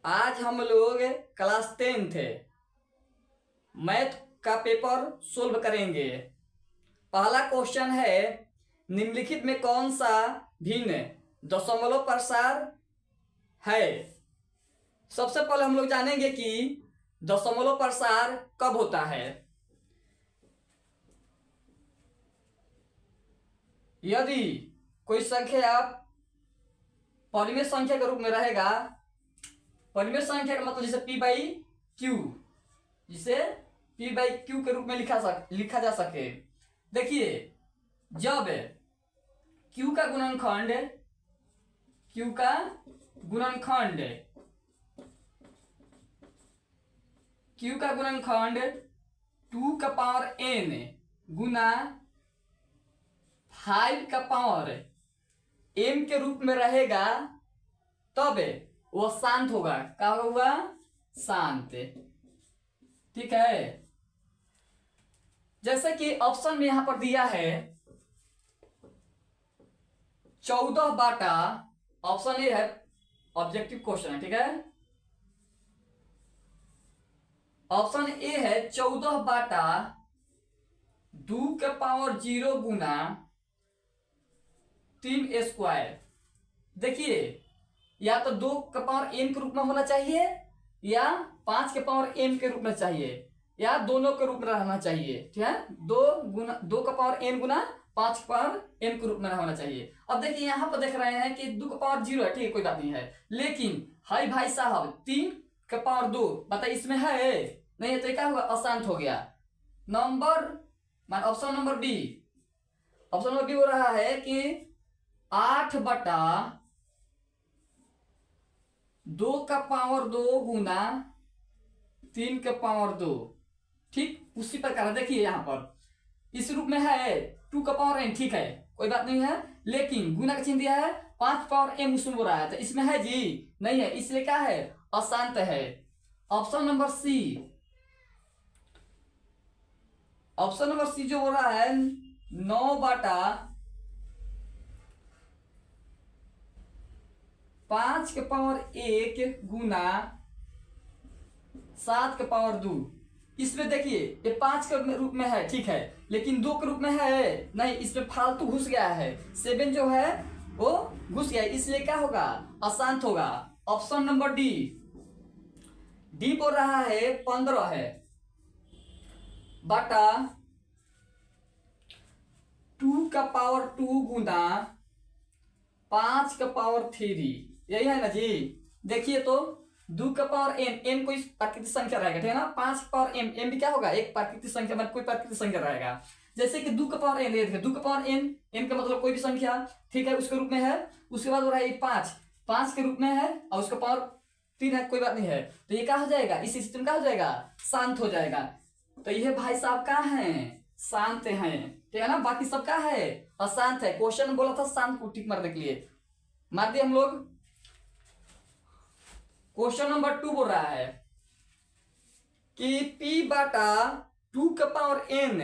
आज हम लोग क्लास 10th मैथ का पेपर सोल्व करेंगे। पहला क्वेश्चन है, निम्नलिखित में कौन सा भिन्न दशमलव प्रसार है। सबसे पहले हम लोग जानेंगे कि दशमलव प्रसार कब होता है। यदि कोई संख्या परिमेय संख्या के रूप में रहेगा, परिमेय संख्या का मतलब जैसे p बाई क्यू, जिसे p बाई क्यू के रूप में लिखा जा सके। देखिए, जब q का गुणनखंड 2 का पावर n गुना 5 का पावर m के रूप में रहेगा, तब वह शांत होगा। क्या होगा? शांत। ठीक है। जैसे कि ऑप्शन में यहां पर दिया है 14 बाटा, ऑप्शन ए है, ऑब्जेक्टिव क्वेश्चन है। ठीक है, ऑप्शन ए है 14 बाटा 2 के पावर 0 गुना 3 स्क्वायर। देखिए, या तो 2 के पावर n के रूप में होना चाहिए या 5 के पावर m के रूप में चाहिए, या दोनों के रूप में रहना चाहिए। ठीक है, 2 का पावर n गुना 5 के पावर m के रूप में होना चाहिए। अब देखिए, यहां पर देख रहे हैं कि 2 का पावर 0 है, ठीक है, कोई बात नहीं है। लेकिन हाय भाई साहब, 3 का पावर 2 बताइए इसमें है नहीं है, तो क्या होगा? अशांत हो गया। ऑप्शन नंबर बी हो रहा है कि 8 बटा 2 का पावर 2 गुना 3 का पावर 2। ठीक उसी प्रकार देखिए, यहां पर इस रूप में है 2 का पावर n, ठीक है, कोई बात नहीं है। लेकिन गुना का चिन्ह दिया है, 5 पावर m उसमें हो रहा है, तो इसमें है जी नहीं है, इसलिए क्या है? अशांत है। ऑप्शन नंबर सी जो हो रहा है 9 बटा 5 के पावर 1 गुना 7 के पावर 2। इसमें देखिए, ये 5 के रूप में है, ठीक है, लेकिन 2 के रूप में है नहीं, इसमें फालतू घुस गया है, 7 जो है वो घुस गया, इसलिए क्या होगा? अशांत होगा। ऑप्शन नंबर डी बोल रहा है 15 है बटा 2 का पावर 2 गुना 5 का पावर 3, यही है ना जी। देखिए, तो 2 का पावर n कोई प्राकृतिक संख्या रहेगा, ठीक है ना। 5 का पावर m भी क्या होगा? एक प्राकृतिक संख्या, मतलब कोई प्राकृतिक संख्या रहेगा। जैसे कि 2 का पावर n, देखिए 2 का पावर n का मतलब कोई भी संख्या, ठीक है, उसके रूप में है। उसके बाद हो रहा है 5 के रूप में है, और उसका पावर 3 है, कोई बात नहीं है, तो ये क्या हो जाएगा? इस सिस्टम क्या हो जाएगा? शांत हो जाएगा। तो ये भाई साहब क्या है? शांत हैं, ठीक है ना। बाकी सब क्या है? अशांत है। क्वेश्चन बोला था शांत को टिक मारने के लिए, मार दिए हम लोग। क्वेश्चन नंबर 2 बोल रहा है कि p बाटा 2 का पावर n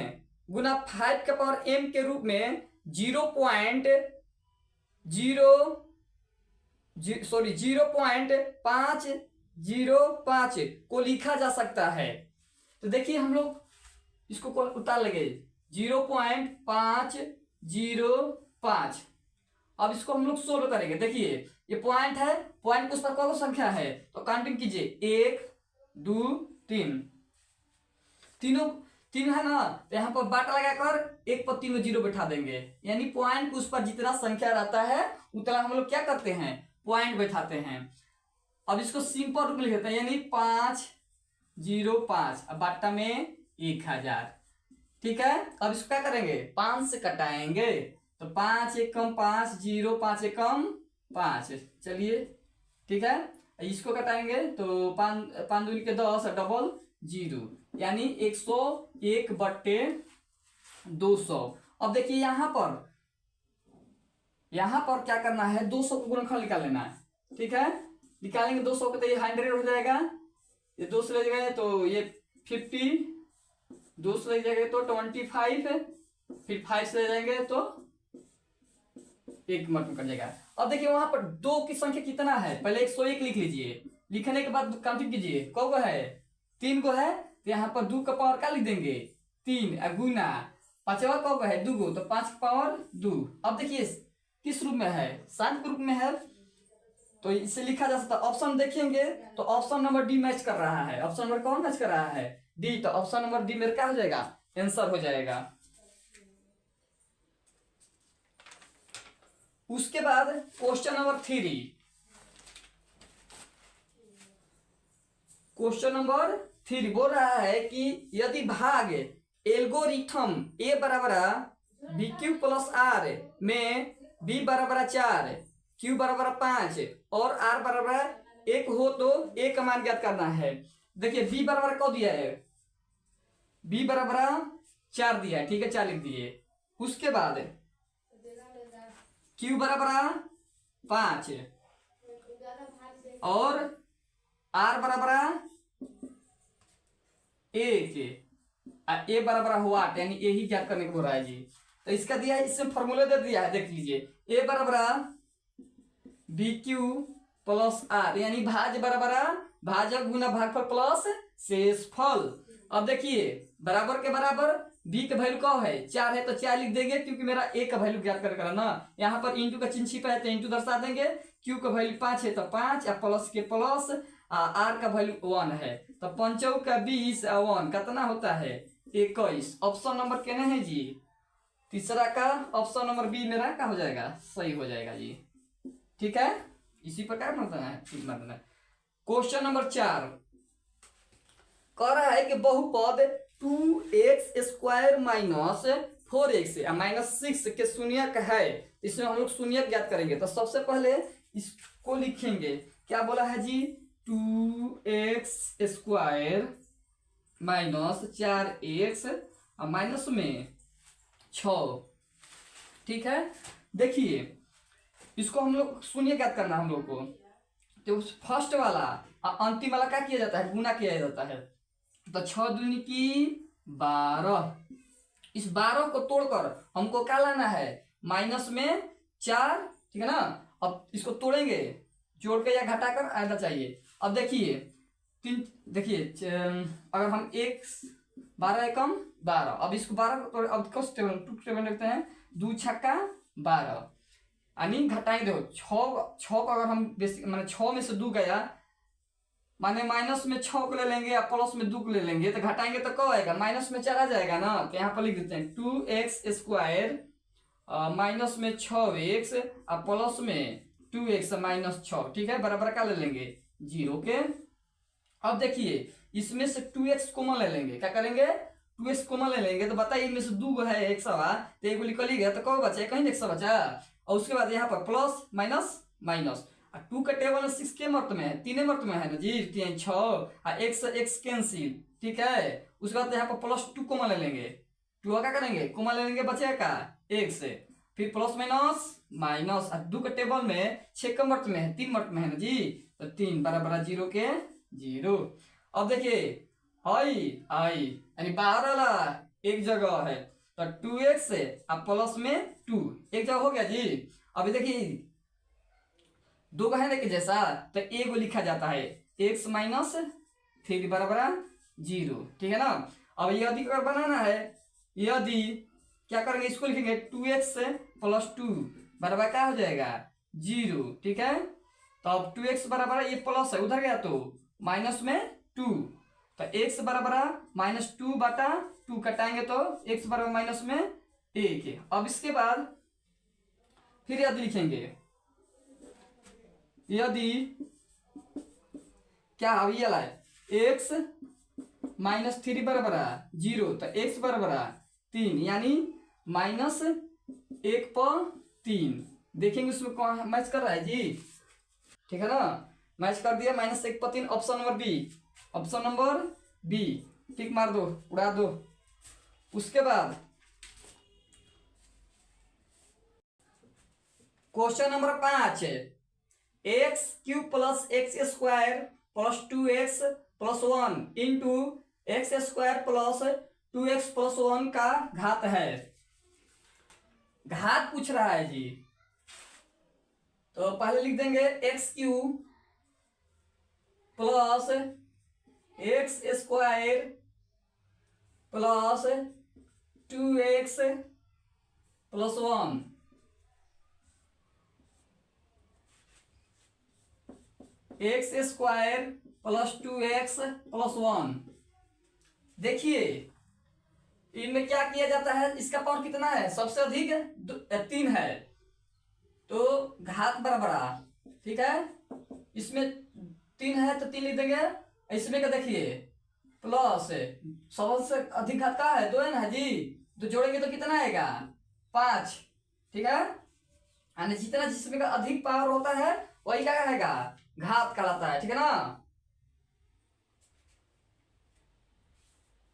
गुना 5 का पावर m के रूप में 0.505 को लिखा जा सकता है। तो देखिए, हम लोग इसको उतार लगे 0.505। अब इसको हम लोग सोल्व करेंगे। देखिए, ये पॉइंट है, पॉइंट के उस पर कौन संख्या है, तो काउंटिंग कीजिए, 1 2 3, तीन है ना, तो यहाँ पर बाटा लगाकर 1 पर 3 जीरो बैठा देंगे, यानी पॉइंट के उस पर जितना संख्या रहता है उतना हम लोग क्या करते हैं? पॉइंट बैठाते हैं। अब इसको सिंपल रूप में लिख देते हैं, यानी 505, अब बाटा में 1000। ठीक है, अब इसको क्या करेंगे? 5 से कटाएंगे, तो 5 एकम 5, 0 5 एकम 5, चलिए, ठीक है। इसको कटाएंगे तो 5 दूनी के 10, डबल 0, यानी 101/200। अब देखिए, यहां पर क्या करना है? 200 को गुणनखंड निकाल लेना है, ठीक है। निकालेंगे 200 को, तो ये 100 हो जाएगा, ये 2 से ले जाएंगे तो ये 50, 2 से ले जाएंगे तो 25, फिर 5 से ले जाएंगे तो 1 मत कर जाएगा। अब देखिए, वहां पर 2 की संख्या कितना है? पहले 101 लिख लीजिए, लिखने के बाद काउंटिंग कीजिए, कौ को है 3 को है, तो यहाँ पर 2 का पावर क्या लिख देंगे 3 गुना 5वां कौ को है 2 को, तो 5 का पावर 2। अब देखिए किस रूप में है, शांत रूप में है, तो इसे लिखा जा सकता है। ऑप्शन देखेंगे तो ऑप्शन नंबर डी मैच कर रहा है। ऑप्शन नंबर कौन मैच कर रहा है, डी। तो ऑप्शन नंबर डी मेरा क्या हो जाएगा, आंसर हो जाएगा। उसके बाद क्वेश्चन नंबर 3, क्वेश्चन नंबर 3 बोल रहा है कि यदि भाग एल्गोरिथम ए बराबर बी क्यू प्लस आर में बी बराबर 4 क्यू बराबर 5 और आर बराबर 1 हो तो ए का मान ज्ञात करना है। देखिए बी बराबर कौ दिया है, बी बराबर 4 दिया है, ठीक है 4 लिख दिए। उसके बाद क्यू बराबर 5 और आर बराबर 1, ए बराबर हुआ यानी ए ही ज्ञात करने को बोल रहा है जी। तो इसका दिया है, इसमें फॉर्मूला दे दिया है, देख लीजिए ए बराबर बी क्यू प्लस आर यानी भाज बराबर भाजक गुना भागफल प्लस शेषफल। अब देखिए बराबर के बराबर बी का वैल्यू क्या है 4 है, तो 4 लिख देंगे क्योंकि मेरा ए का वैल्यू ज्ञात कर ना। यहाँ पर इंटू का चिन्ह छिपा है तो इंटू दर्शा देंगे। क्यू का वैल्यू 5 है तो 5 या प्लस के प्लस, आर का वैल्यू 1 है तो 5 का 20 1 कितना होता है 21। ऑप्शन नंबर कहना है जी तीसरा का ऑप्शन नंबर बी मेरा क्या हो जाएगा, सही हो जाएगा जी। ठीक है, इसी प्रकार मतलब है ठीक मतलब है। क्वेश्चन नंबर 4 कह रहा है कि बहुपद 2x² माइनस 4x माइनस 6 के शून्यक है, इसमें हम लोग शून्यक ज्ञात करेंगे। तो सबसे पहले इसको लिखेंगे, क्या बोला है जी 2x² माइनस 4x माइनस में 6। ठीक है, देखिए इसको हम लोग शून्य ज्ञात करना हम लोग को। तो फर्स्ट वाला अंतिम वाला क्या किया जाता है, गुना किया जाता है। तो 6 दूनी की 12, इस 12 को तोड़कर हमको क्या लाना है माइनस में 4, ठीक है ना। अब इसको तोड़ेंगे, जोड़ के या घटाकर आना चाहिए। अब देखिए देखिए अगर हम 12 एकम 12, अब इसको 12 को अब कुछ टेबल रखते हैं, 2 छक्का 12 यानी घटाएंगे। देखो 6 को अगर हम बेसिक माने 6 में से 2 गया माने माइनस में 6 को ले लेंगे या प्लस में 2 को ले लेंगे तो घटाएंगे तो क्या आएगा, माइनस में 4 आ जाएगा ना। तो यहाँ पर लिख देते हैं 2x² माइनस में 6x और प्लस में 2x माइनस 6। ठीक है, बराबर क्या ले लेंगे 0 के। अब देखिए इसमें से 2x कॉमन ले लेंगे, क्या करेंगे 2x कॉमन ले लेंगे। तो बताइए इनमें से 2 है 100 तो एक निकल ही गया, तो कौन बचा कहीं 100 बचा। और उसके बाद यहाँ पर प्लस माइनस माइनस, 2 का टेबल 6 के मर्त में है, 3 मर्त में है ना जी, 3 6 और 1 से x कैंसिल। ठीक है, उसके बाद यहाँ पर प्लस 2 कॉमन ले लेंगे, 2 क्या करेंगे कॉमन ले लेंगे, बचेगा का 1 से, फिर प्लस माइनस माइनस। 2 के टेबल में 6 के मर्त में है, 3 मर्त में है ना जी, तो 3 बराबर 0 के 0। अब देखिए आई यानी 12 वाला एक जगह है तो 2x और प्लस में 2 एक जगह हो गया जी। अभी देखिए 2 का है ना कि जैसा, तो ए को लिखा जाता है x माइनस 3 बराबर 0। ठीक है ना। अब यदि अगर बनाना है, यदि क्या करेंगे इसको लिखेंगे 2x प्लस 2 बराबर क्या हो जाएगा 0। ठीक है, तो अब 2x बराबर ये प्लस है उधर गया तो माइनस में 2, तो x बराबर -2 बटा 2 कटाएंगे तो x बराबर माइनस में 1। अब इसके बाद फिर यदि लिखेंगे, यदि क्या अब ये है x -3 बराबर 0, तो x बराबर 3 यानी -1 पर 3। देखेंगे उसमें कौन मैच कर रहा है जी। ठीक है ना, मैच कर दिया -1 पर 3, option number B, option number B tick मार दो, उड़ा दो। उसके बाद question number 5 x³ plus x² plus 2x plus 1 into x² plus 2x plus 1 का घात है। घात पूछ रहा है जी, तो पहले लिख देंगे x³ plus x square plus 2x plus 1 x square plus 2x plus 1। देखिए इनमें क्या किया जाता है, इसका पावर कितना है, सबसे अधिक 3 है तो घात बराबर, ठीक है। इसमें 3 है तो 3 लिख देंगे। इसमें क्या देखिए प्लस सबसे अधिक घात का है 2 है ना जी, तो जोड़ेंगे तो कितना आएगा 5, ठीक है। यानी जितना जिसमें का अधिक पावर होता है वही क्या रहेगा घात कहलाता है, ठीक है ना।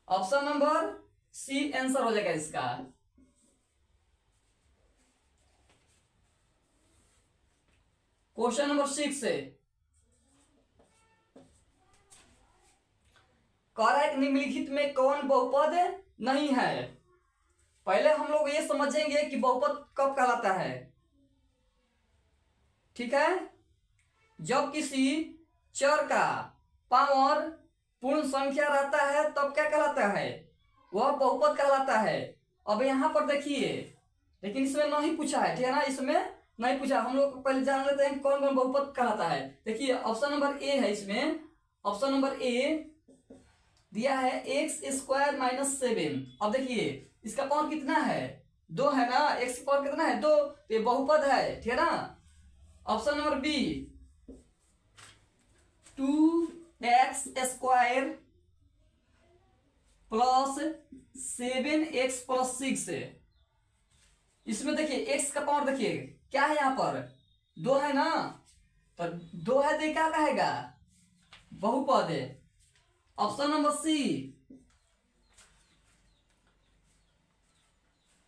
ऑप्शन नंबर सी आंसर हो जाएगा इसका। क्वेश्चन नंबर 6 से कह रहा है कि निम्नलिखित में कौन बहुपद नहीं है। पहले हम लोग ये समझेंगे कि बहुपद कब कहलाता है, ठीक है। जब किसी चर का पावर पूर्ण संख्या रहता है तब क्या कहलाता है, वह बहुपद कहलाता है। अब यहाँ पर देखिए, लेकिन इसमें नहीं पूछा है, ठीक है ना, इसमें नहीं पूछा। हम लोग पहले जान लेते हैं कौन कौन बहुपद कहलाता है। देखिए ऑप्शन नंबर ए है, इसमें ऑप्शन नंबर ए दिया है एक्स स्क्वायर माइनस 7। अब देखिए इसका पावर कितना है 2 है ना, एक्स का पावर कितना है 2, तो ये बहुपद है, ठीक है ना। Option number B 2x square plus 7x plus 6। इसमें देखिए x का पावर देखिए क्या है, यहाँ पर 2 है ना, तो 2 है तो क्या कहेगा बहुपद है। Option number C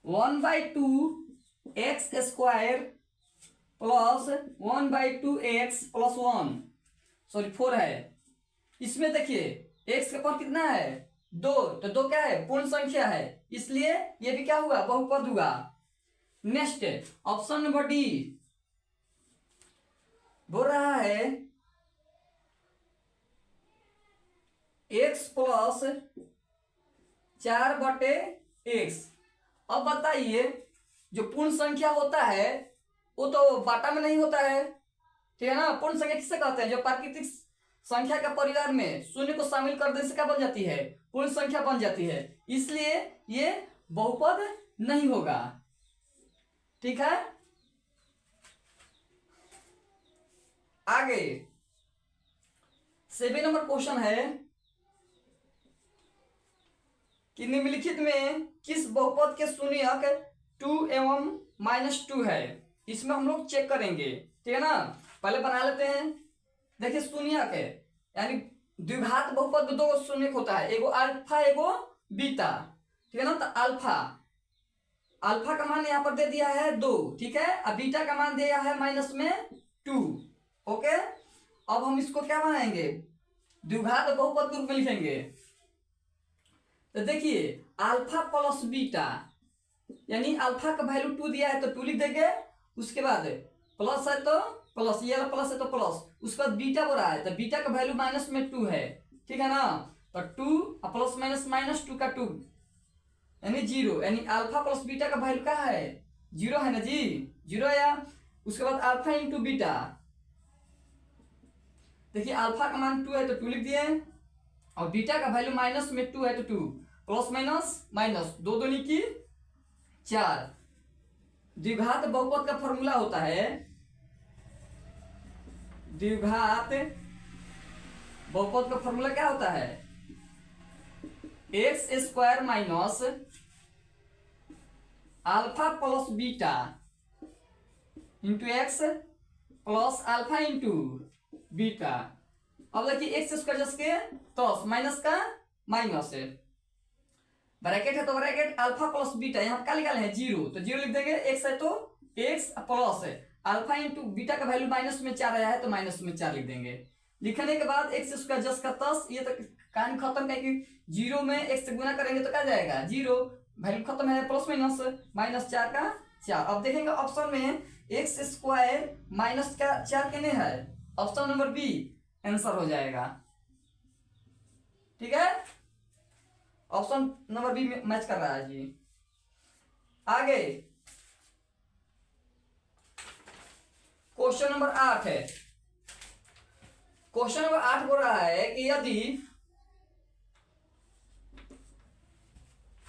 1/2 x square plus 1/2x plus 1 sorry 4 है। इसमें देखिए x का पावर कितना है 2, तो 2 क्या है पूर्ण संख्या है, इसलिए ये भी क्या हुआ बहुपद हुआ। नेक्स्ट ऑप्शन नंबर डी बोल रहा है x प्लस 4/x। अब बताइए जो पूर्ण संख्या होता है वो तो बाटा में नहीं होता है, ठीक है ना। पूर्ण संख्या किससे कहते हैं, जो प्राकृतिक संख्या के परिवार में शून्य को शामिल कर देने से क्या बन जाती है पूर्ण संख्या बन जाती है, इसलिए ये बहुपद नहीं होगा, ठीक है। आगे 7 नंबर क्वेश्चन है कि निम्नलिखित में किस बहुपद के शून्यक 2 एवं -2 है। इसमें हम लोग चेक करेंगे, ठीक है ना। पहले बना लेते हैं। देखिए शून्यक है यानी द्विघात बहुपद में 2 शून्यक होता है, एगो अल्फा एगो बीटा, ठीक है ना। तो अल्फा का मान यहाँ पर दे दिया है 2, ठीक है, और बीटा का मान दिया है -2, ओके। अब हम इसको क्या बनाएंगे द्विघात बहुपद के रूप में लिखेंगे। तो देखिए अल्फा प्लस बीटा यानी अल्फा का वैल्यू 2 दिया है तो 2 लिख देंगे, उसके बाद प्लस है तो प्लस, ये प्लस है तो प्लस, उसके बाद बीटा बोल रहा है तो बीटा का वैल्यू -2 है, ठीक है ना। तो 2 प्लस -2 का 2 यानी 0, यानी अल्फा प्लस बीटा का वैल्यू क्या है 0 है ना जी, 0 आया। उसके बाद अल्फा इंटू बीटा, देखिए अल्फा का मान 2 है तो 2 लिख दिए, और बीटा का वैल्यू -2 है तो 2, प्लस माइनस 2 दूनी की 4। द्विघात बहुपद का फॉर्मूला होता है, द्विघात बहुपद का फॉर्मूला क्या होता है x square minus alpha plus beta into x plus alpha into beta. अब देखिए एक्स स्क्वायर जैसे प्लस माइनस का माइनस है, ब्रैकेट है तो ब्रैकेट अल्फा प्लस बीटा, यहाँ क्या निकाले हैं 0, तो 0 लिख देंगे। एक्स है तो एक्स प्लस है अल्फा इंटू बीटा का वैल्यू -4 आया है तो -4 लिख देंगे। लिखने के बाद एक्स स्क्वायर जस का तस, ये तो कहानी खत्म है कि 0 में एक्स से गुना करेंगे तो क्या जाएगा 0, वैल्यू खत्म है, प्लस -4 का 4। अब देखेंगे ऑप्शन में एक्स स्क्वायर -4 कितने है, ऑप्शन नंबर बी आंसर हो जाएगा। ठीक है, ऑप्शन नंबर बी मैच कर रहा है जी। आगे क्वेश्चन नंबर 8 है। क्वेश्चन नंबर 8 बोल रहा है कि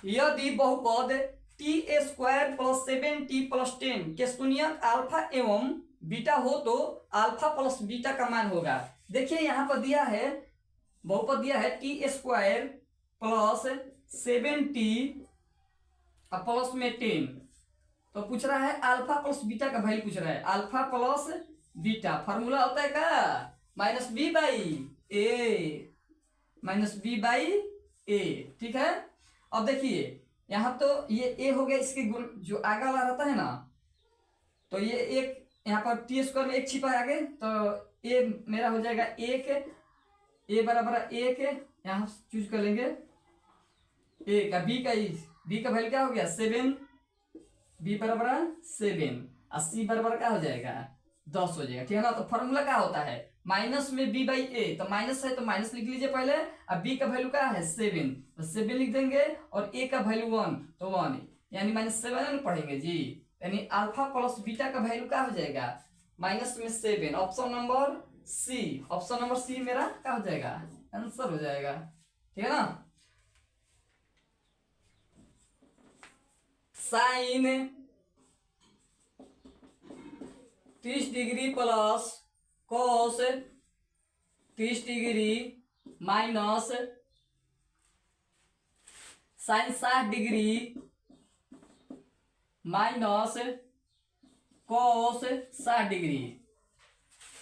यदि बहुपद टी स्क्वायर प्लस 7t+10 के शून्यक अल्फा एवं बीटा हो तो अल्फा प्लस बीटा का मान होगा। देखिए यहां पर दिया है, बहुपद दिया है T square plus 7t plus में 10, तो पूछ रहा है अल्फा प्लस बीटा का वैल्यू पूछ रहा है। अल्फा प्लस बीटा फॉर्मूला होता है का -b/a माइनस बी बाई ए। ठीक है, अब देखिए यहाँ तो ये ए हो गया, इसके गुण जो आगे वाला रहता है ना, तो ये एक यहाँ पर टी स्क्वायर में एक छिपा है आगे, तो ए मेरा हो जाएगा 1, ए बराबर 1, यहाँ चूज कर लेंगे ए का। बी का वैल्यू क्या हो गया 7, बी बराबर 7 और सी बराबर क्या हो जाएगा 10 हो जाएगा। ठीक है ना, तो फॉर्मूला क्या होता है माइनस में बी बाई ए, तो माइनस है तो माइनस लिख लीजिए पहले। अब बी का वैल्यू क्या है 7, तो 7 लिख देंगे, और ए का वैल्यू 1, तो 1 यानी -7 पढ़ेंगे जी। यानी अल्फा प्लस बीटा का वैल्यू क्या हो जाएगा माइनस में 7। Option number C, option number C मेरा क्या हो जाएगा आंसर हो जाएगा। ठीक है ना, sine 30 degree plus cos 30 degree minus sine 60 degree minus cos 60 degree.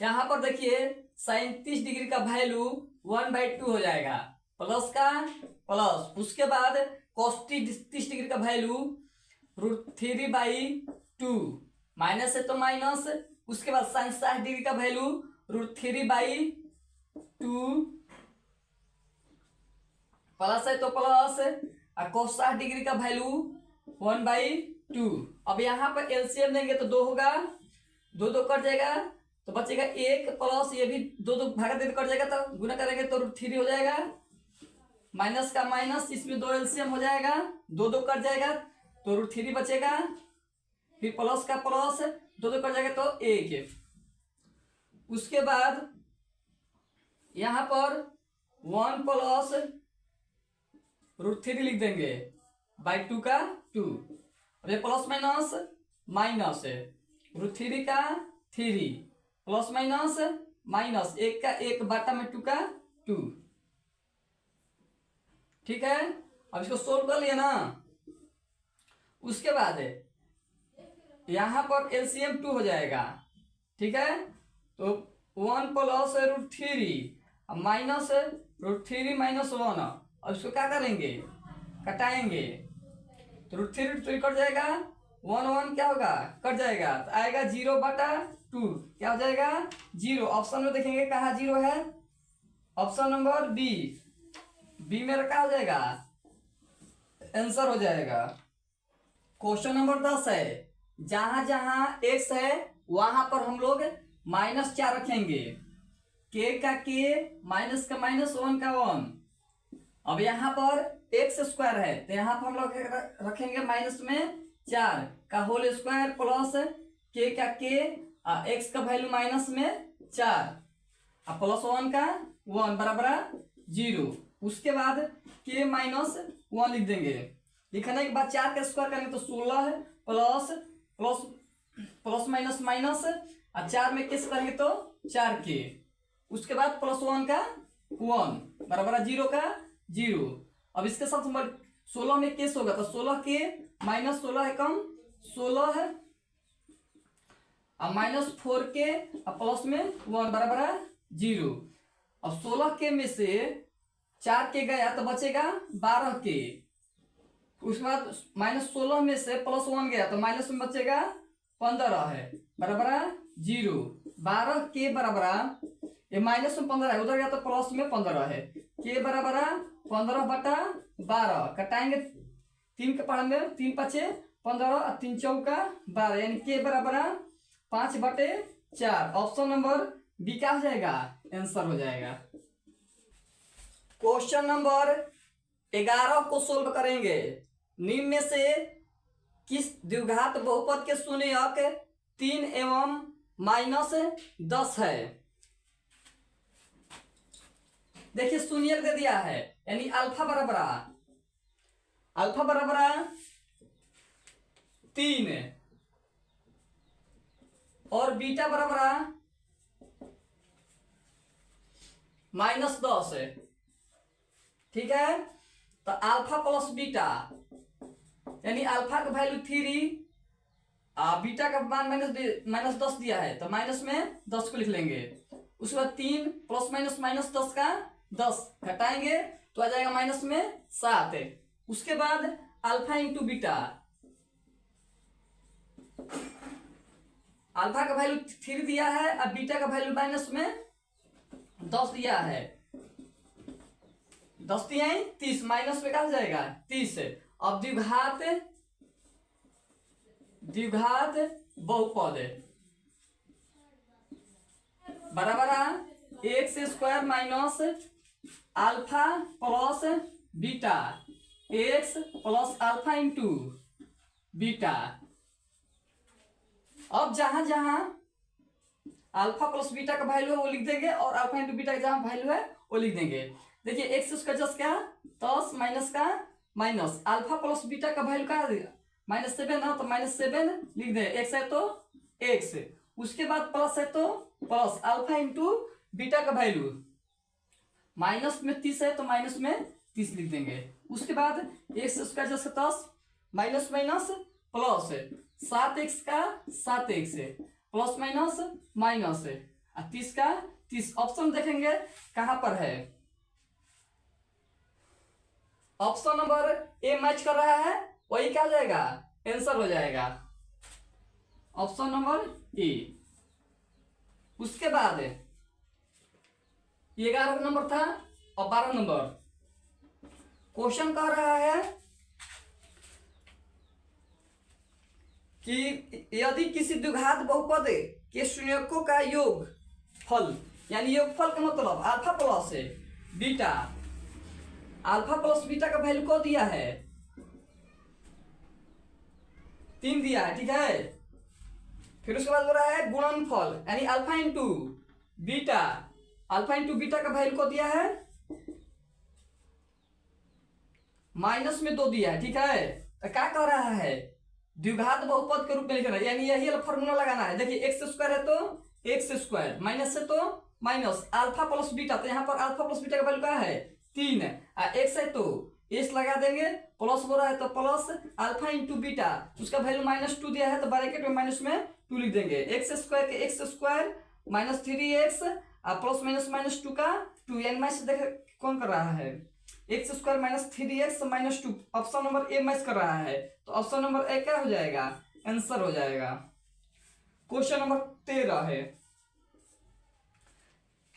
यहां पर देखिए साइन 30 डिग्री का वैल्यू 1/2 हो जाएगा, प्लस का प्लस, उसके बाद कॉस 30 डिग्री का वैल्यू √3/2, माइनस है तो माइनस, उसके बाद साइन 60 डिग्री का वैल्यू √3/2, प्लस है तो प्लस, और cos 60 डिग्री का वैल्यू 1/2। अब यहाँ पर एलसीएम देंगे तो 2 होगा, 2 2 कट जाएगा तो बचेगा 1, प्लस ये भी 2 2 भागा दे कट जाएगा, तो गुना करेंगे तो √3 हो जाएगा, माइनस का माइनस, इसमें 2 एलसीएम हो जाएगा, 2 2 कट जाएगा तो √3 बचेगा, फिर प्लस का प्लस 2 2 कट जाएगा तो 1। उसके बाद यहां पर 1 प्लस √3 लिख देंगे /2 का 2, और ये प्लस माइनस माइनस √3 का 3, प्लस माइनस माइनस 1 का 1 बाटा में 2 का 2। ठीक है, अब इसको सोल्व कर लिया ना। उसके बाद यहां पर एलसीएम 2 हो जाएगा। ठीक है, तो 1 प्लस √3 माइनस √3 माइनस 1, अब इसको क्या करेंगे कटाएंगे, तो √3 कट जाएगा, 1 1 क्या होगा कट जाएगा, तो आएगा 0/2, क्या हो जाएगा 0। ऑप्शन में देखेंगे कहाँ 0 है, ऑप्शन नंबर बी, बी मेरा क्या हो जाएगा आंसर हो जाएगा। क्वेश्चन नंबर 10 है, जहां जहां x है वहां पर हम लोग -4 रखेंगे, k का k, माइनस का -1 का 1। अब यहाँ पर x² है तो यहाँ पर हम लोग रखेंगे -4 का होल स्क्वायर प्लस k का k, x का वैल्यू -4 प्लस 1 का 1 बराबर 0। उसके बाद k -1 लिख देंगे, लिखने के बाद 4 का स्क्वायर करेंगे तो 16 है, plus plus plus minus minus, और 4 में किस करेंगे तो 4k, उसके बाद +1 का 1 बराबर 0 का 0। अब इसके साथ 16 में केस होगा तो 16k -16 है कम 16 है, अब -4k प्लस में 1 बराबर 0। अब 16k में से 4k गया तो बचेगा 12k, उसके बाद -16 में से +1 गया तो माइनस में बचेगा 15 है बराबर 0। 12k बराबर ये माइनस में 15 है, उधर गया तो प्लस में 15 है, k बराबर 15/12 कटाएंगे, 3 के पढ़ा में 3 5 15 और 3 चौका 12, यानी k बराबर 5/4। ऑप्शन नंबर बी क्या हो जाएगा आंसर हो जाएगा। क्वेश्चन नंबर 11 को सोल्व करेंगे। निम्न में से किस द्विघात बहुपद के शून्यक 3 एवं -10 है? देखिए शून्यक दे दिया है, यानी अल्फा बराबर 3 और बीटा बराबर -10 है। ठीक है, तो अल्फा प्लस बीटा यानी अल्फा का वैल्यू 3, बीटा का मान -10 दिया है, तो माइनस में 10 को लिख लेंगे। उसके बाद 3 ± -10 का 10 घटाएंगे तो आ जाएगा माइनस में 7। उसके बाद अल्फा इंटू बीटा, अल्फा का वैल्यू 3 दिया है और बीटा का वैल्यू माइनस में 10 दिया है। 10 दिया है 30, माइनस में कहा जाएगा 30। अब द्विघात बहुपद बराबर x² minus alpha plus beta, x plus alpha into beta. अब जहां जहां अल्फा प्लस बीटा का वैल्यू है वो लिख देंगे और अल्फा इंटू बीटा का जहां वैल्यू है वो लिख देंगे। देखिए एक्स उसका जस्ट क्या 10 माइनस का माइनस अल्फा प्लस बीटा का वैल्यू क्या -7 है, तो -7 लिख दे। एक्स है तो एक्स, उसके बाद प्लस है तो प्लस अल्फा इंटू बीटा का वैल्यू माइनस में 30 है तो माइनस में 30 लिख देंगे। उसके बाद एक्स उसका just 10 minus minus plus 7x का 7x प्लस माइनस माइनस 30 का 30। ऑप्शन देखेंगे कहां पर है, ऑप्शन नंबर ए मैच कर रहा है, वही क्या हो जाएगा आंसर हो जाएगा, ऑप्शन नंबर ए। उसके बाद 11 नंबर था और 12 नंबर क्वेश्चन कह रहा है कि यदि किसी द्विघात बहुपद के शून्यकों का योग फल, यानी योगफल का मतलब alpha plus beta, alpha plus beta का वैल्यू को दिया है 3 दिया है। ठीक है, फिर उसके बाद हो रहा है गुणनफल यानी alpha into beta, alpha into beta का वैल्यू को दिया है -2 दिया है। ठीक है, तो क्या कह रहा है द्विघात बहुपद के रूप में लिखना है, यानी यही फॉर्मूला लगाना है। देखिए x² है तो x², माइनस है तो माइनस अल्फा प्लस बीटा, तो यहाँ पर अल्फा प्लस बीटा का वैल्यू क्या है 3, x है तो s लगा देंगे, प्लस हो रहा है तो प्लस अल्फा इंटू बीटा, उसका वैल्यू -2 दिया है तो ब्रैकेट में माइनस में 2 लिख देंगे। x² के x² minus 3x plus minus 2 का 2, यानी मैच देख कौन कर रहा है x² minus 3x minus 2, option number A match कर रहा है, तो ऑप्शन नंबर ए क्या हो जाएगा आंसर हो जाएगा। क्वेश्चन नंबर 13 है,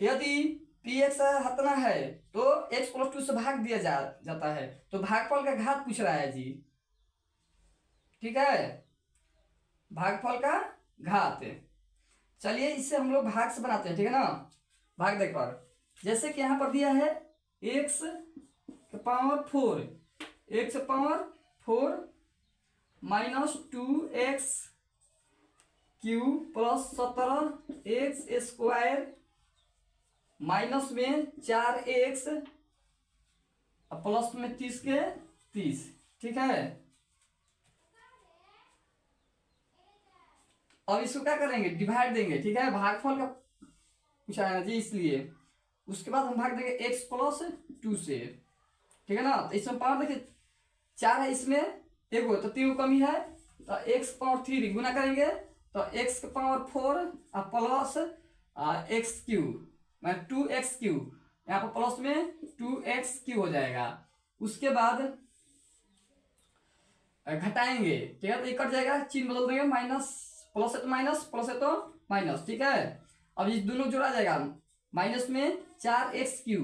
यदि px हतना है तो x + 2 से भाग दिया जाता है, तो भागफल का घात पूछ रहा है जी। ठीक है, भागफल का घात, चलिए इससे हम लोग भाग से बनाते हैं। ठीक है ना, भाग देख पर जैसे कि यहाँ पर दिया है x power 4 minus 2x cube plus 17x² minus में 4x प्लस में 30 के 30। ठीक है, अब इसको क्या करेंगे डिवाइड देंगे। ठीक है, भागफल का पूछा है ना जी, इसलिए उसके बाद हम भाग देंगे x + 2 से। ठीक है ना, तो इसमें पावर देखिए 4 है, इसमें एक हो तो 3 कमी है, तो x पावर 3 गुना करेंगे तो x power 4 plus x³ 2x³ यहाँ पर प्लस में 2x³ हो जाएगा। उसके बाद घटाएंगे, ठीक है, तो ये कट जाएगा, चिन्ह बदल देंगे, माइनस प्लस है तो माइनस, प्लस है तो माइनस। ठीक है, अब ये दोनों जोड़ा जाएगा, माइनस में 4x³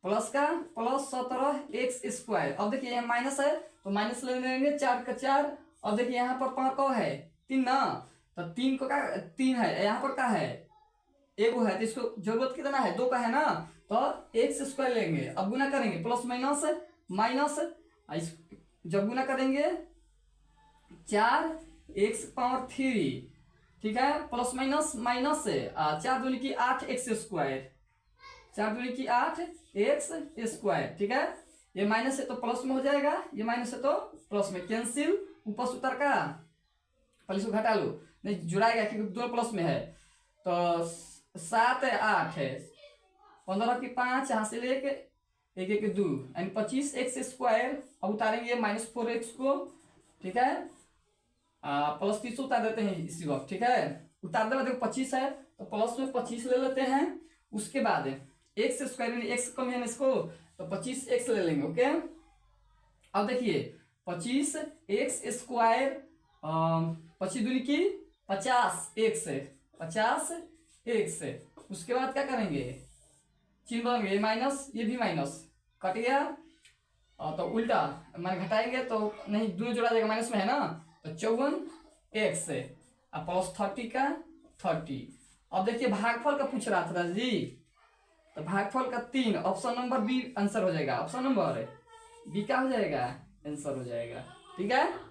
प्लस का प्लस 17x²। अब देखिए यहाँ माइनस है तो माइनस ले लेंगे, 4 का 4। अब देखिए यहाँ पर 5 को है 3 ना, तो 3 को का 3 है, यहाँ पर क्या है एगो है तो इसको जरूरत कितना है, 2 का है ना, तो एक्स स्क्वायर लेंगे। अब गुना करेंगे प्लस माइनस माइनस, जब गुना करेंगे 4x⁻3, ठीक है, प्लस माइनस माइनस से 4 दूनी की 8 एक्स स्क्वायर, 4 दूनी की 8 एक्स स्क्वायर, ठीक है। ये माइनस है तो प्लस में हो जाएगा, ये माइनस है तो प्लस में, कैंसिल, ऊपर से उतर का पहले इसको घटा लो, नहीं जुड़ाएगा क्योंकि 2 प्लस में है। तो 7 है 8 है, 15 की 5 यहाँ से लेके 1 1 2 यानी 25 एक्स स्क्वायर। अब उतारेंगे -4x को, ठीक है, प्लस 30 उतार देते हैं इसी वक्त, ठीक है। उतार देना देखो 25 है तो प्लस में 25 ले लेते हैं। उसके बाद एक्स स्क्वायर यानी एक्स कम है ना इसको, तो 25x ले लेंगे, ओके। अब देखिए 25 एक्स स्क्वायर, 25 दूनी की 50 एक्स, 50 एक्स। उसके बाद क्या करेंगे, चिन्ह बदल गए, माइनस, ये भी माइनस कट गया, तो उल्टा मान घटाएंगे तो नहीं, दोनों जोड़ा जाएगा, माइनस में है ना, तो 54x अब प्लस 30 का 30। अब देखिए भागफल का पूछ रहा था जी, तो भागफल का 3, ऑप्शन नंबर बी आंसर हो जाएगा, ऑप्शन नंबर बी क्या हो जाएगा, आंसर हो जाएगा, ठीक है।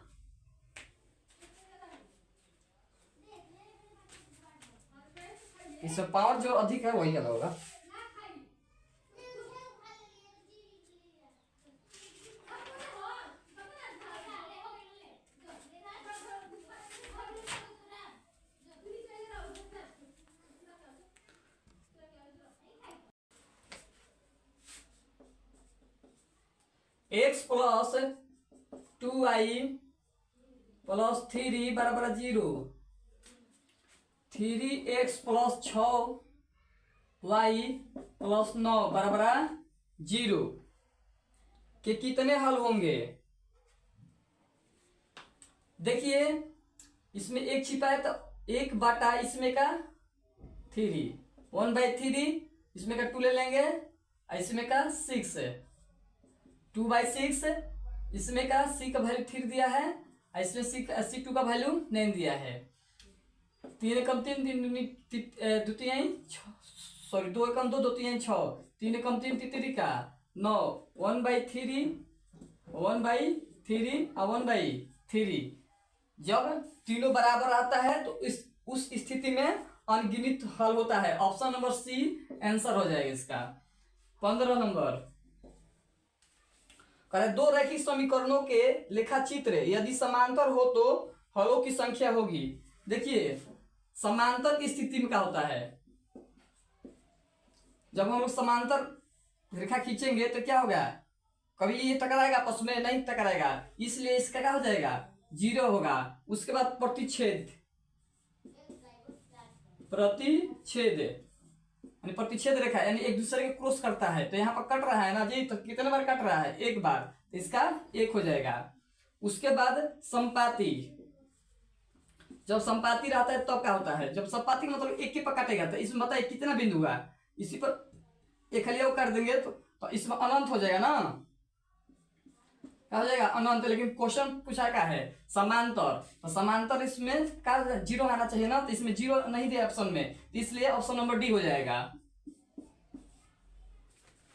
इसमें पावर जो अधिक है वही ज्यादा होगा। x प्लस 2y प्लस 3 बराबर 0, 3x प्लस 6y प्लस 9 बराबर 0 के कितने हल होंगे। देखिए इसमें एक छिपा है तो 1 बटा इसमें का 3, 1/3, इसमें का 2 ले लेंगे, इसमें का 6, 2/6, इसमें का c का वैल्यू 3 दिया है, इसमें c2 का वैल्यू 9 दिया है। 3 कम 3, 3 2 3 सॉरी 2 कम 2 2 3 6, 3 कम 3 3 का 9, 1/3 और 1/3। जब तीनों बराबर आता है तो उस स्थिति में अनगिनत हल होता है, ऑप्शन नंबर सी आंसर हो जाएगा इसका। 15 नंबर करें, 2 रैखिक समीकरणों के लेखा चित्र यदि समांतर हो तो हलों की संख्या होगी। देखिए समांतर की स्थिति में क्या होता है, जब हम लोग समांतर रेखा खींचेंगे तो क्या होगा, कभी ये टकराएगा आपस में, नहीं टकराएगा, इसलिए इसका क्या हो जाएगा, 0 होगा। उसके बाद प्रतिच्छेद प्रतिच्छेद रेखा यानी एक दूसरे के क्रॉस करता है, तो यहाँ पर कट रहा है ना जी, तो कितने बार कट रहा है, 1 बार, तो इसका 1 हो जाएगा। उसके बाद संपाती, जब संपाती रहता है तब तो क्या होता है, जब संपाती मतलब एक ही पर काटेगा तो इसमें बताइए कितना बिंदु हुआ, इसी पर एक हलिया कर देंगे तो इसमें अनंत हो जाएगा ना, क्या हो जाएगा, अनंत। लेकिन क्वेश्चन पूछा क्या है, समांतर, तो समांतर इसमें क्या 0 आना चाहिए ना, तो इसमें 0 नहीं दिया ऑप्शन में, तो इसलिए ऑप्शन नंबर डी हो जाएगा।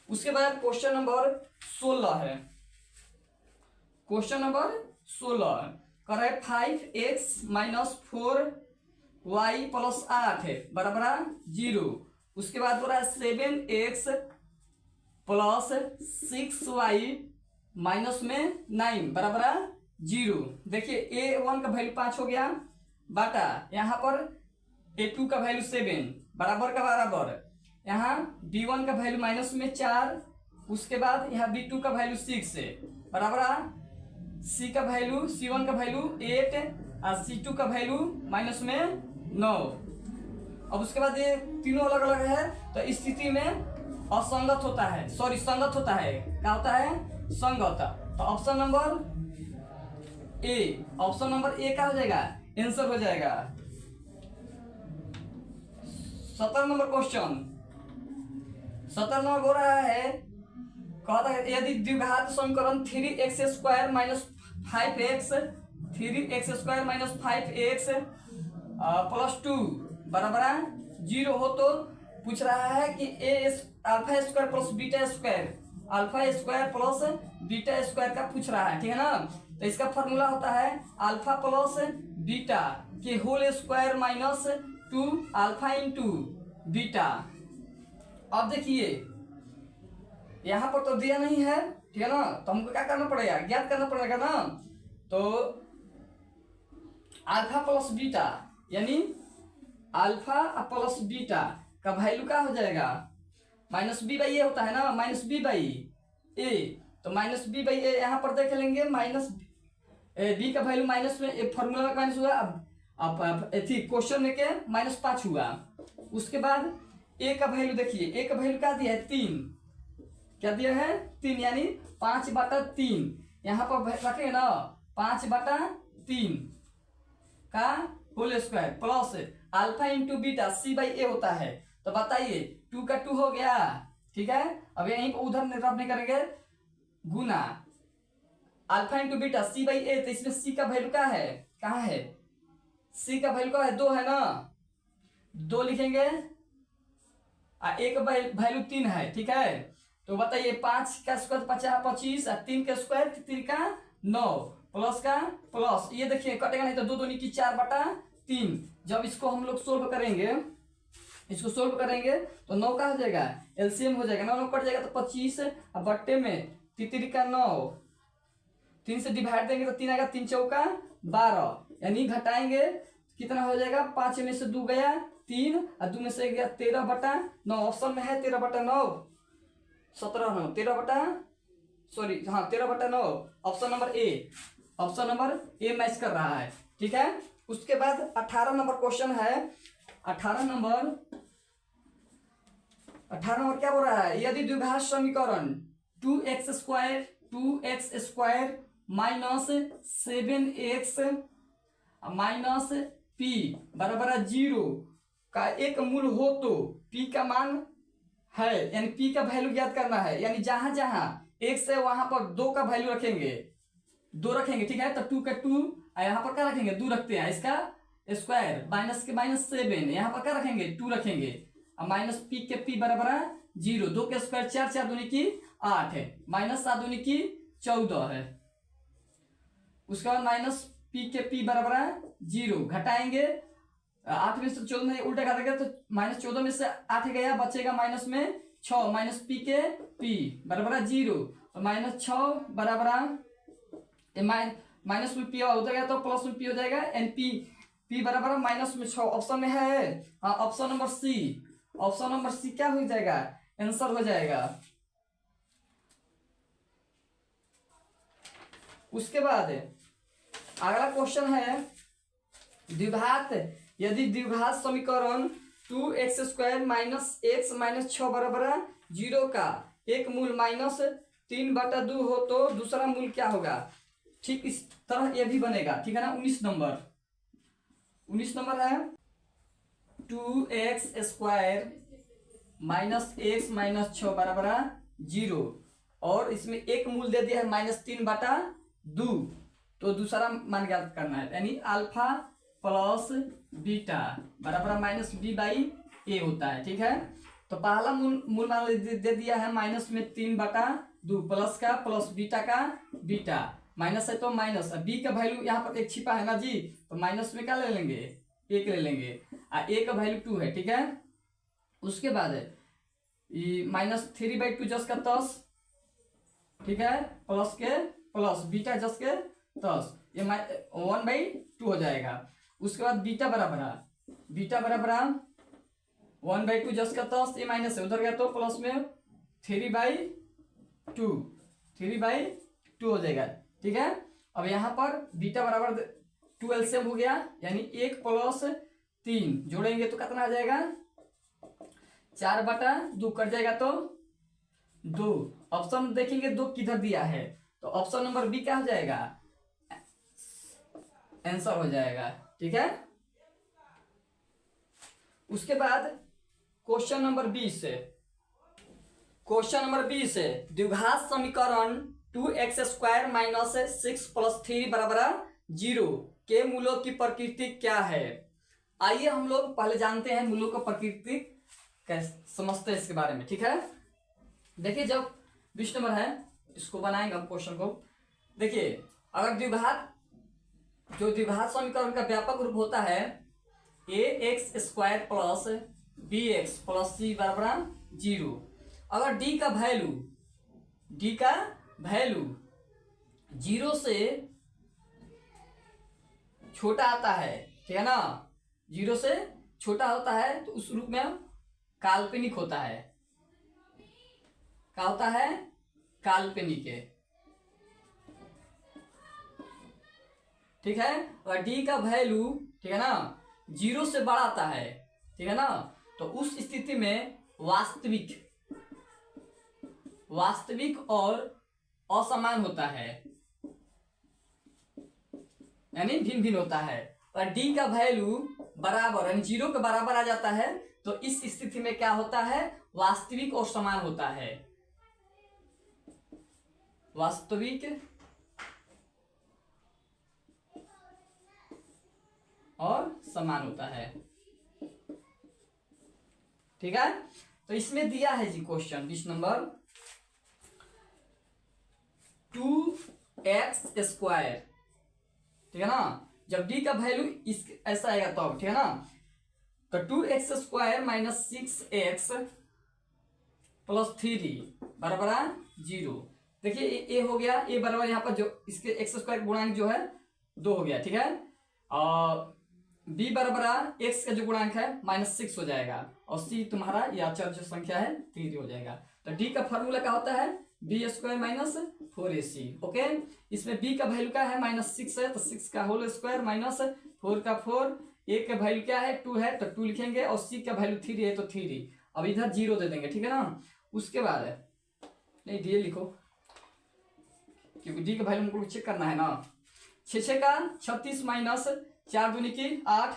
उसके बाद क्वेश्चन नंबर 16 है, क्वेश्चन नंबर 16 करे 5x - 4y + 8 बराबर 0। उसके बाद बोला 7x + 6y -9 बराबर 0। देखिए a1 का वैल्यू 5 हो गया, बाटा यहाँ पर a2 का वैल्यू 7 बराबर का बराबर, यहाँ b1 का वैल्यू -4, उसके बाद यहाँ b2 का वैल्यू 6 बराबर c का वैल्यू, c1 का वैल्यू 8 और c2 का वैल्यू -9। अब उसके बाद ये तीनों अलग अलग है तो इस स्थिति में असंगत होता है, सॉरी संगत होता है, क्या होता है, संगत। तो ऑप्शन नंबर ए क्या हो जाएगा, आंसर हो जाएगा। 17 नंबर क्वेश्चन, 17 नंबर हो रहा है, कहता है यदि द्विघात समीकरण 3x² - 5x 3x² - 5x + 2 बराबर जीरो हो तो पूछ रहा है कि alpha square plus beta square, alpha square plus beta square का पूछ रहा है, ठीक है ना। तो इसका फॉर्मूला होता है अल्फा प्लस बीटा के whole square minus 2 alpha into beta. अब देखिए यहाँ पर तो दिया नहीं है, ठीक है ना, तो हमको क्या करना पड़ेगा, ज्ञात करना पड़ेगा ना। तो अल्फा प्लस बीटा यानी अल्फा प्लस बीटा का वैल्यू क्या हो जाएगा, माइनस बी बाई ए होता है ना, माइनस बी बाई ए। तो माइनस बी बाई ए यहाँ पर देख लेंगे, माइनस बी का वैल्यू माइनस में फॉर्मूला में माइनस हुआ, अब क्वेश्चन में के -5 हुआ। उसके बाद ए का वैल्यू देखिए, ए का वैल्यू क्या दिया है 3, क्या दिया है 3 यानी 5/3 यहाँ पर रखेंगे ना, 5/3 का whole square plus alpha into beta C by A होता है। तो बताइए 2 का 2 हो गया, ठीक है। अब यहीं पर उधर निर्भर नहीं करेंगे, गुना alpha into beta C by A. तो इसमें सी का वैल्यू क्या है, कहाँ है, सी का वैल्यू क्या है 2 है ना, 2 लिखेंगे, ए का वैल्यू 3 है, ठीक है। तो बताइए 5 का स्क्वायर 25, 3 का स्क्वायर 3 का 9 प्लस का प्लस, ये देखिए कटेगा नहीं तो 2 दूनी की 4/3। जब इसको हम लोग सोल्व करेंगे, इसको सोल्व करेंगे तो 9 का हो जाएगा, एलसीएम हो जाएगा, 9 कट जाएगा तो 25 और बट्टे में 3 का 9, 3 से डिवाइड देंगे तो 3 आएगा, 3 चौका 12 यानी घटाएंगे कितना हो जाएगा, 5 में से 2 गया 3 और 2 में से गया 13/9। ऑप्शन में है 13/9, 17/9 13/9 option number A, option number A match कर रहा है, ठीक है। उसके बाद 18 नंबर क्वेश्चन है। 18 नंबर क्या बोल रहा है, यदि द्विघात समीकरण 2x² minus 7x minus p बराबर 0 का एक मूल हो तो p का मान है, यानी p का वैल्यू ज्ञात करना है, यानी जहां जहां x है वहां पर 2 का वैल्यू रखेंगे, 2 रखेंगे, ठीक है। तो 2 का 2 यहाँ पर क्या रखेंगे, 2 रखते हैं, इसका स्क्वायर माइनस के -7 यहाँ पर क्या रखेंगे 2 रखेंगे, और माइनस पी के पी बराबर 0, 2 के स्क्वायर 4, 4 दूनी की 8 है, -7 दूनी की 14 है। उसके बाद माइनस पी के पी बराबर 0 घटाएंगे, 8 में से 14 में उल्टा घटा गया तो -14 में से 8 गया, बचेगा माइनस में 6, माइनस पी के पी बराबर 0 और -6 बराबर माइनस में पी उधर गया तो प्लस में पी हो जाएगा, एन पी बराबर -6 ऑप्शन में है, हाँ option number C, option number C क्या हो जाएगा, आंसर हो जाएगा। उसके बाद अगला क्वेश्चन है द्विघात, यदि द्विघात समीकरण 2x² माइनस x माइनस 6 बराबर 0 का एक मूल -3/2 हो तो दूसरा मूल क्या होगा। ठीक इस तरह ये भी बनेगा, ठीक है ना। 19 नंबर है 2x² माइनस x माइनस 6 बराबर 0 और इसमें एक मूल दे दिया है -3/2, तो दूसरा मान ज्ञात करना है, यानी अल्फा प्लस बीटा बराबर -b/a होता है, ठीक है। तो पहला मूल मान दे दिया है -3/2 प्लस का प्लस बीटा का बीटा, माइनस है तो माइनस, बी का वैल्यू यहाँ पर एक छिपा है ना जी, तो माइनस में क्या ले लेंगे 1 ले लेंगे, ए का वैल्यू 2 है, ठीक है। उसके बाद -3/2 जस का 10, ठीक है, प्लस के प्लस बीटा जस के 10, ये 1/2 हो जाएगा। उसके बाद बीटा बराबर 1/2 जस का 10, ये माइनस है उधर गया तो प्लस में 3/2 हो जाएगा, ठीक है। अब यहाँ पर बीटा बराबर 2 एलसीएम हो गया, यानी 1 + 3 जोड़ेंगे तो कितना आ जाएगा 4/2 कट जाएगा तो 2। ऑप्शन देखेंगे 2 किधर दिया है, तो ऑप्शन नंबर बी क्या हो जाएगा, आंसर हो जाएगा, ठीक है। उसके बाद क्वेश्चन नंबर 20 द्विघात समीकरण 2x² माइनस 6 + 3 बराबर 0 के मूलों की प्रकृति क्या है। आइए हम लोग पहले जानते हैं मूलों का प्रकृति कैसे समझते हैं इसके बारे में, ठीक है। देखिए जब 20 नंबर है, इसको बनाएंगे हम क्वेश्चन को। देखिए अगर द्विघात समीकरण का व्यापक रूप होता है ax² plus bx plus c बराबर 0, अगर d का वैल्यू 0 से छोटा आता है, ठीक है ना, 0 से छोटा होता है तो उस रूप में काल्पनिक होता है। क्या होता है? काल्पनिक है, ठीक है। और डी का वैल्यू, ठीक है ना, 0 से बड़ा आता है, ठीक है ना, तो उस स्थिति में वास्तविक और असमान होता है, यानी भिन्न भिन्न होता है। और डी का वैल्यू बराबर यानी 0 के बराबर आ जाता है, तो इस स्थिति में क्या होता है? वास्तविक और समान होता है, वास्तविक और समान होता है, ठीक है। तो इसमें दिया है जी क्वेश्चन 20 नंबर 2x², ठीक है ना, जब d का वैल्यू इस ऐसा आएगा तब, ठीक है ना, तो 2x² माइनस 6x प्लस 3 बराबर 0। देखिए ए हो गया, ए बराबर यहाँ पर जो इसके x² गुणांक जो है 2 हो गया, ठीक है। और b बराबर x का जो गुणांक है -6 हो जाएगा, और c तुम्हारा यह अचर जो संख्या है 3 हो जाएगा। तो d का फॉर्मूला क्या होता है? b² minus 4ac। ओके, इसमें b का वैल्यू क्या है? -6 है, तो 6 का होल स्क्वायर माइनस 4 का 4, a का वैल्यू क्या है? 2 है, तो 2 लिखेंगे, और c का वैल्यू 3 है तो 3। अब इधर 0 दे देंगे, ठीक है ना। उसके बाद नहीं d लिखो, क्योंकि d का वैल्यू हमको चेक करना है ना। 6 का 36 माइनस 4 दूनी की 8,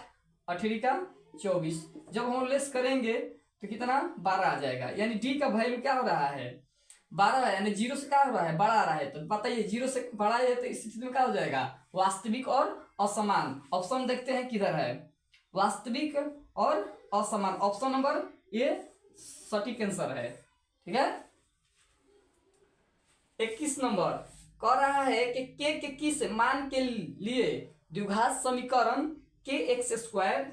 18 का 24, जब हम लेस करेंगे तो कितना? 12 आ जाएगा। यानी d का वैल्यू क्या हो रहा है? 12 है, यानी 0 से क्या हो रहा है? बड़ा आ रहा है। तो बताइए 0 से बड़ा है तो इस स्थिति में क्या हो जाएगा? वास्तविक और असमान। ऑप्शन देखते हैं किधर है, वास्तविक और असमान। ऑप्शन नंबर ए सटीक आंसर है, ठीक है। 21 नंबर कह रहा है कि के किस मान के लिए द्विघात समीकरण kx²,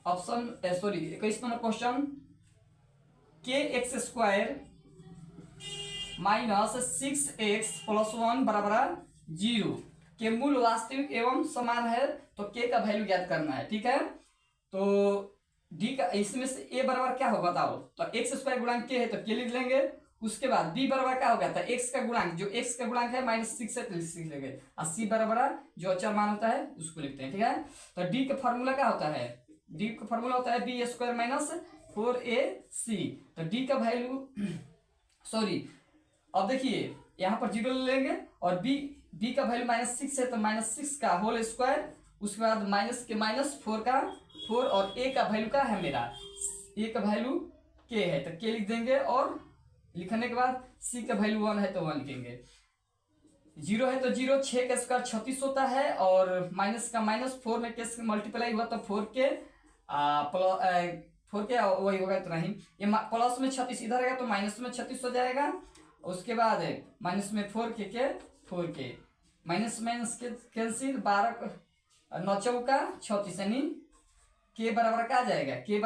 option 21 number question, kx² minus 6x plus 1 बराबर 0 के मूल वास्तविक एवं समान है, तो k का वैल्यू ज्ञात करना है, ठीक है। तो d का इसमें से a बराबर क्या हो बताओ? तो x² गुणांक k है तो k लिख लेंगे। उसके बाद b बराबर क्या हो गया था? x का गुणांक, जो x का गुणांक है -6 है तो 6 लेंगे, और c बराबर जो अचर मान होता है उसको लिखते हैं, ठीक है। तो d का फॉर्मूला क्या होता है? d का फॉर्मूला होता है b² माइनस 4ac। तो d का वैल्यू अब देखिए यहाँ पर 0 ले लेंगे, और b का वैल्यू -6 है तो -6 का होल स्क्वायर, उसके बाद माइनस के -4 का 4, और a का वैल्यू क्या है मेरा? a का वैल्यू k है तो k लिख देंगे, और लिखने के बाद c का वैल्यू 1 है तो 1 लिखेंगे। 0 है तो 0, 6 का स्क्वायर 36 होता है, और माइनस का -4 में के मल्टीप्लाई हुआ तो 4k प्लस 4k वही होगा, इतना ही। ये प्लस में 36 इधर आएगा तो माइनस में 36 हो जाएगा। उसके बाद माइनस में 4k माइनस के कैंसिल, 12 9 चौका 36, यानी k बराबर क्या आ जाएगा? k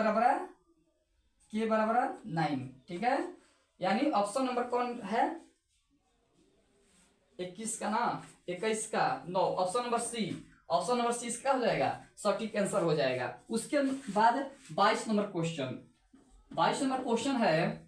बराबर 9, ठीक है। यानी ऑप्शन नंबर कौन है? 21 का ना, 21 का 9, option number C. Option number C इसका हो जाएगा, सटीक आंसर हो जाएगा। उसके बाद 22 नंबर क्वेश्चन है,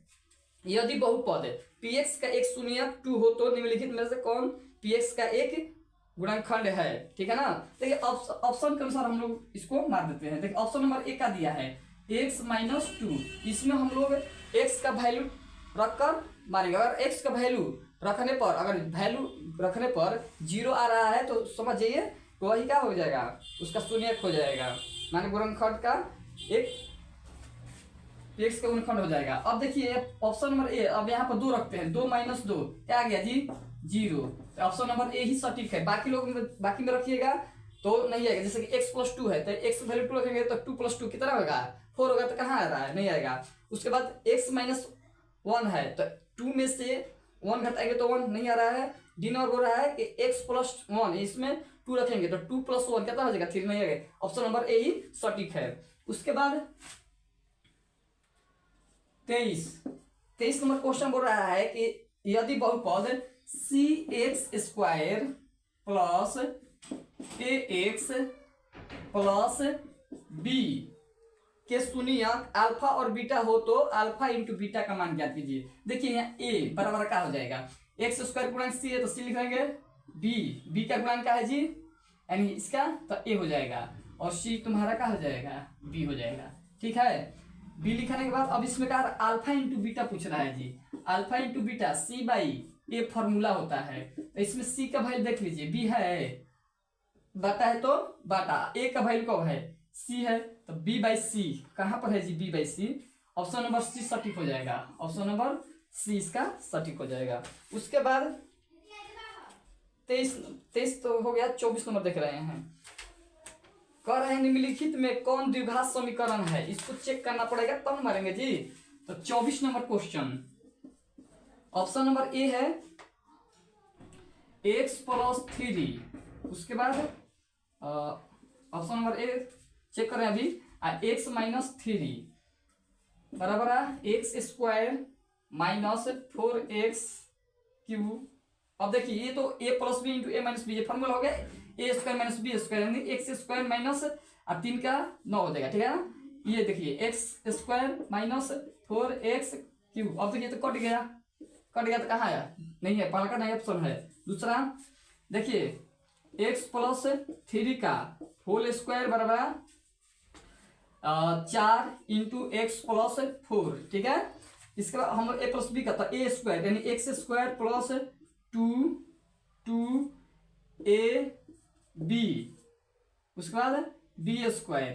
यदि बहुपद px का एक शून्यक 2 हो तो निम्नलिखित में से कौन px का एक गुणनखंड है, ठीक है ना। देखिए ऑप्शन के अनुसार हम लोग इसको मार देते हैं। देखिए ऑप्शन नंबर ए का दिया है x - 2, इसमें हम लोग x का वैल्यू रखकर मारेंगे। अगर x का वैल्यू रखने पर 0 आ रहा है तो समझ जाइए वही क्या हो जाएगा? उसका शून्यक हो जाएगा, माने गुणनखंड का एक x का गुणनखंड हो जाएगा। अब देखिए ऑप्शन नंबर ए, अब यहाँ पर 2 रखते हैं, 2 - 2 क्या आ गया जी? 0। ऑप्शन नंबर ए ही सटीक है। बाकी में रखिएगा तो नहीं आएगा। जैसे कि x+2 है तो x वैल्यू 2 रखेंगे तो 2+2 कितना होगा 4 होगा, तो कहाँ आ रहा है, नहीं आएगा। उसके बाद x-1 है तो 2 में से 1 घटाएंगे तो 1 नहीं आ रहा है। डी नंबर बोल रहा है कि x+1 इसमें 2 रखेंगे तो 2+1 कितना हो जाएगा 3, नहीं आएगा। ऑप्शन नंबर ए ही सटीक है। उसके बाद 23 नंबर क्वेश्चन बोल रहा है कि यदि बहुपद cx² plus ax plus b के शून्यक अल्फा और बीटा हो तो अल्फा इंटू बीटा का मान ज्ञात कीजिए। देखिए यहाँ a बराबर क्या हो जाएगा, x² गुणक c है तो c लिख देंगे, b का गुणक क्या है जी, यानी इसका तो a हो जाएगा, और c तुम्हारा क्या हो जाएगा b हो जाएगा। ठीक है, b लिखने के बाद अब इसमें क्या अल्फा इंटू बीटा पूछ रहा है जी। Alpha into beta c/a formula होता है, तो इसमें c का वैल्यू देख लीजिए, b है, बाटा है तो बाटा, a का वैल्यू कब है c है, तो b/c कहाँ पर है जी, b/c। ऑप्शन नंबर सी सटीक हो जाएगा, ऑप्शन नंबर सी इसका सटीक हो जाएगा। उसके बाद 23 तो हो गया। 24 नंबर देख रहे हैं, कह रहे हैं निम्नलिखित में कौन द्विघात समीकरण है, इसको चेक करना पड़ेगा तब तो मारेंगे जी। तो 24 number question, option number A है x+3, उसके बाद ऑप्शन नंबर ए चेक करें अभी, x-3 बराबर है x² माइनस 4x3। अब देखिए ये तो a+b इंटू a-b ये फॉर्मूला हो गया, a² माइनस b² यानी x² माइनस 3 का 9 हो जाएगा। ठीक है ना, ये देखिए x² माइनस 4x3। अब देखिए तो कट गया तो कहाँ आया, नहीं है, पहला का नहीं ऑप्शन है। दूसरा देखिए x+3 का होल स्क्वायर बराबर 4 इंटू x+4। ठीक है, इसके बाद हम लोग a+b का था a² यानी x² प्लस 2ab, उसके बाद b²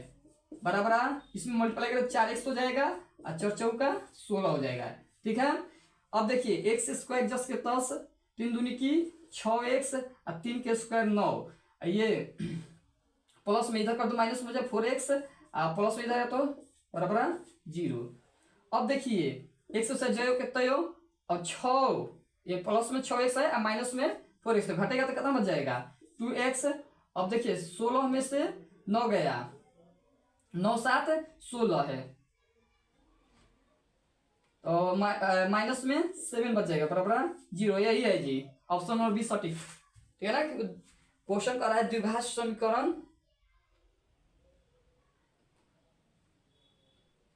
बराबर इसमें मल्टीप्लाई करें 4x हो जाएगा और 4 चौका 16 हो जाएगा। ठीक है, अब देखिए x² जस के तस 3 दूनी की 6x और 3 के स्क्वायर 9, ये प्लस में इधर कर दो माइनस में जाए 4x प्लस में इधर है तो बराबर 0। अब देखिए x से जो कितना हो और 6, ये प्लस में 6x है और माइनस में 4x घटेगा तो कितना बच जाएगा 2x। अब देखिए 16 में से 9 गया, 9 7 16 है, तो माइनस में 7 बच जाएगा बराबर 0। यही है जी, ऑप्शन नंबर बी सटीक। ठीक है ना, क्वेश्चन कर रहा है द्विघात समीकरण,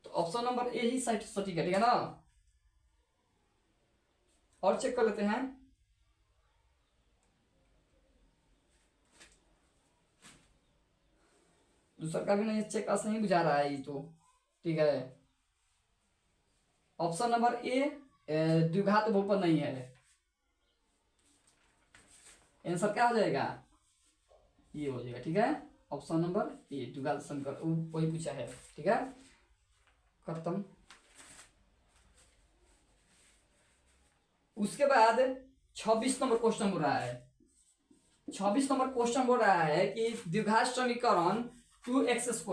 तो ऑप्शन नंबर ए ही सटीक है। ठीक है ना, और चेक कर लेते हैं। दूसरा का भी नहीं चेक नहीं बुझा रहा है ये तो। ठीक है, ऑप्शन नंबर ए द्विघात बहुपद नहीं है, आंसर क्या हो जाएगा ये हो जाएगा। ठीक है, ऑप्शन नंबर ए द्विघात समीकरण वही पूछा है। ठीक है, खत्म। उसके बाद 26 नंबर क्वेश्चन बोल रहा है, 26 नंबर क्वेश्चन बोल रहा है कि द्विघात समीकरण 2x²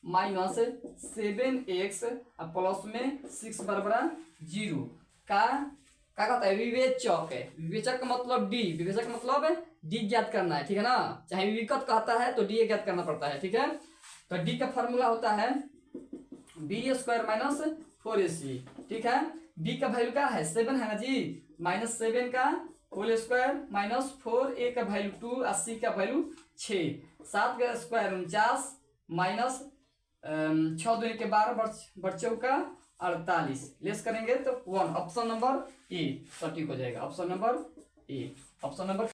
माइनस 7x प्लस में 6 बराबर 0 का क्या कहता है विवेचक है। विवेचक का मतलब डी, विवेचक का मतलब डी ज्ञात करना है। ठीक है ना, चाहे विवेकत कहता है तो डी ज्ञात करना पड़ता है। ठीक है, तो डी का फॉर्मूला होता है b² माइनस 4ac। ठीक है, b का वैल्यू क्या है 7 है ना जी, माइनस 7 का होल स्क्वायर माइनस 4a का वैल्यू 2 और c का वैल्यू 6, 7 का स्क्वायर 49 माइनस 6 दूनी के 12 बच्चों का 48 लेस करेंगे तो 1। ऑप्शन नंबर ए सटीक हो जाएगा, option number A, option number